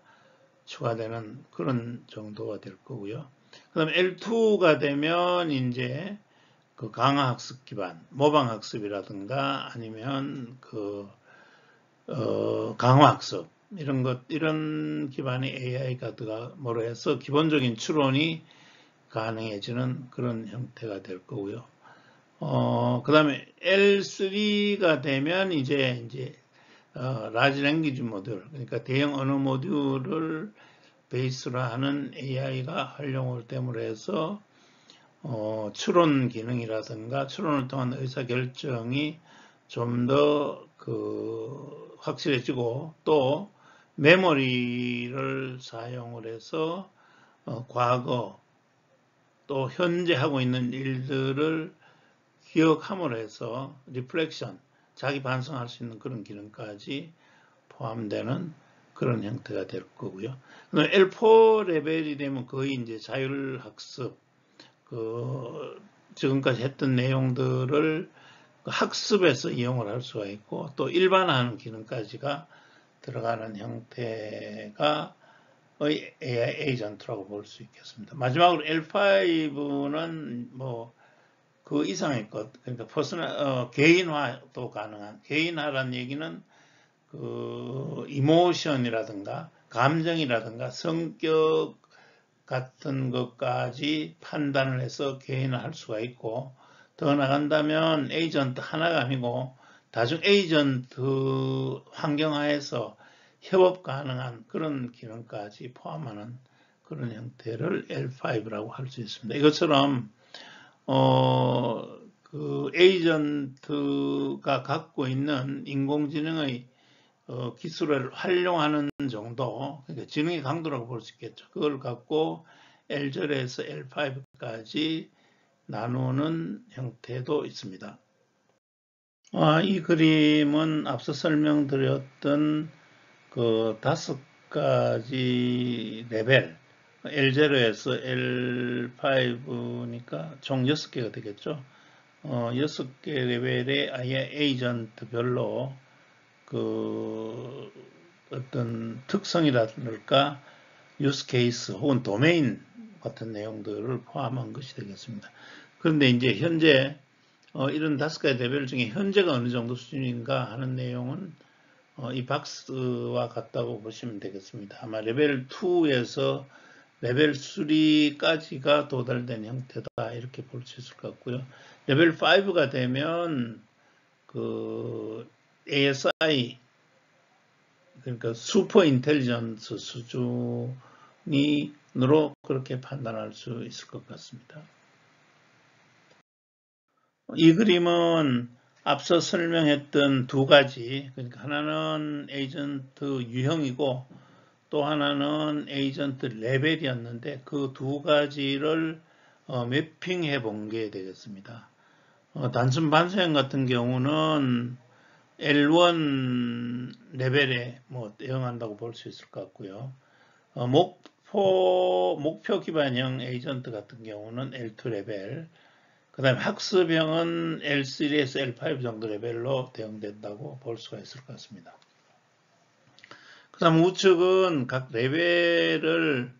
추가되는 그런 정도가 될 거고요. 그 다음에 L2가 되면 이제 그 강화 학습 기반, 모방 학습이라든가 아니면 그 강화학습 이런 기반의 AI가 뭐로 해서 기본적인 추론이 가능해지는 그런 형태가 될 거고요. 그 다음에 L3가 되면 이제 라지 랭귀지 모듈, 그러니까 대형 언어 모듈을 베이스로 하는 AI가 활용을 됨으로 해서 추론 기능이라든가 추론을 통한 의사결정이 좀 더 확실해지고 또 메모리를 사용을 해서 과거 또 현재 하고 있는 일들을 기억함으로 해서 리플렉션, 자기 반성할 수 있는 그런 기능까지 포함되는 그런 형태가 될 거고요. L4 레벨이 되면 거의 이제 자율학습, 지금까지 했던 내용들을 학습에서 이용을 할 수가 있고 또 일반화하는 기능까지가 들어가는 형태가 AI 에이전트라고 볼 수 있겠습니다. 마지막으로 L5는 그 이상의 것, 그러니까 개인화도 가능한, 개인화라는 얘기는 이모션이라든가 감정이라든가 성격 같은 것까지 판단을 해서 개인화할 수가 있고 더 나간다면 에이전트 하나가 아니고 다중 에이전트 환경하에서 협업 가능한 그런 기능까지 포함하는 그런 형태를 L5라고 할 수 있습니다. 이것처럼 그 에이전트가 갖고 있는 인공지능의 기술을 활용하는 정도, 그러니까 지능의 강도라고 볼 수 있겠죠. 그걸 갖고 L0에서 L5까지 나누는 형태도 있습니다. 이 그림은 앞서 설명드렸던 그 5가지 레벨, L0에서 L5니까 총 6개가 되겠죠. 6개 레벨의 아예 에이전트별로 어떤 특성이라든가 유스 케이스 혹은 도메인 같은 내용들을 포함한 것이 되겠습니다. 그런데 이제 현재 이런 5가지 레벨 중에 현재가 어느 정도 수준인가 하는 내용은 이 박스와 같다고 보시면 되겠습니다. 아마 레벨 2에서 레벨 3까지가 도달된 형태다 이렇게 볼 수 있을 것 같고요. 레벨 5가 되면 ASI 그러니까 슈퍼 인텔리전스 수준으로 그렇게 판단할 수 있을 것 같습니다. 이 그림은 앞서 설명했던 2가지, 그러니까 하나는 에이전트 유형이고 또 하나는 에이전트 레벨이었는데 그 2가지를 매핑해 본 게 되겠습니다. 단순 반사형 같은 경우는 L1 레벨에 대응한다고 볼 수 있을 것 같고요. 목표 기반형 에이전트 같은 경우는 L2 레벨, 그 다음에 학습형은 L3에서 L5 정도 레벨로 대응된다고 볼 수가 있을 것 같습니다. 그 다음 우측은 각 레벨을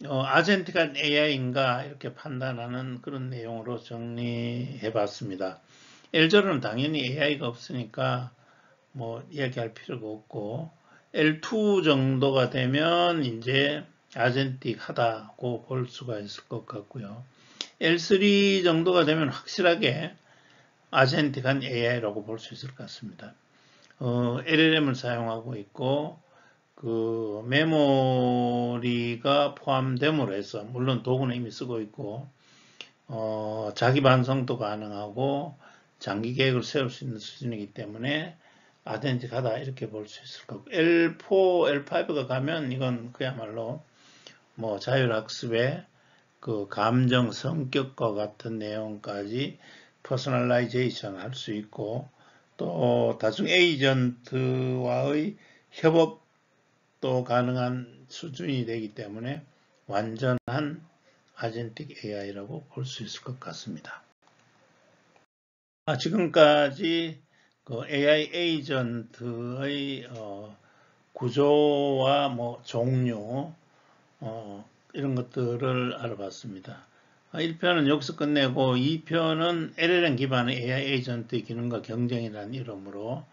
아젠틱한 AI인가 이렇게 판단하는 그런 내용으로 정리해 봤습니다. L0는 당연히 AI가 없으니까 이야기할 필요가 없고 L2 정도가 되면 이제 아젠틱하다고 볼 수가 있을 것 같고요. L3 정도가 되면 확실하게 아젠틱한 AI라고 볼 수 있을 것 같습니다. LLM을 사용하고 있고 그 메모리가 포함됨으로 해서 물론 도구는 이미 쓰고 있고 자기 반성도 가능하고 장기 계획을 세울 수 있는 수준이기 때문에 아젠틱하다 이렇게 볼 수 있을 거고 L4, L5가 가면 이건 그야말로 자율학습의 그 감정, 성격과 같은 내용까지 퍼스널라이제이션 할 수 있고 또 다중 에이전트와의 협업도 가능한 수준이 되기 때문에 완전한 아젠틱 AI라고 볼 수 있을 것 같습니다. 지금까지 그 AI 에이전트의 구조와 종류 이런 것들을 알아봤습니다. 1편은 여기서 끝내고 2편은 LLM 기반의 AI 에이전트의 기능과 경쟁이라는 이름으로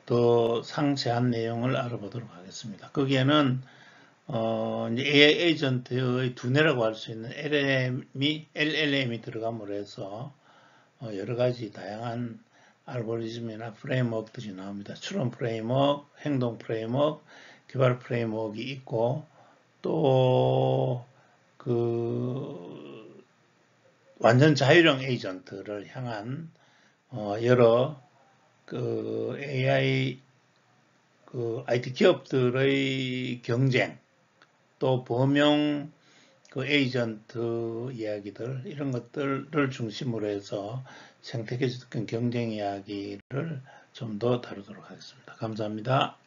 더 상세한 내용을 알아보도록 하겠습니다. 거기에는 이제 AI 에이전트의 두뇌라고 할 수 있는 LLM이 들어감으로 해서 여러 가지 다양한 알고리즘이나 프레임워크들이 나옵니다. 추론 프레임워크, 행동 프레임워크, 개발 프레임워크가 있고 또 완전 자율형 에이전트를 향한 여러 AI IT 기업들의 경쟁, 또 범용 에이전트 이야기들 이런 것들을 중심으로 해서 생태계적 경쟁 이야기를 좀 더 다루도록 하겠습니다. 감사합니다.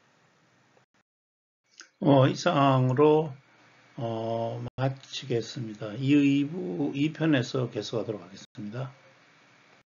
이상으로 마치겠습니다. 2편에서 계속하도록 하겠습니다.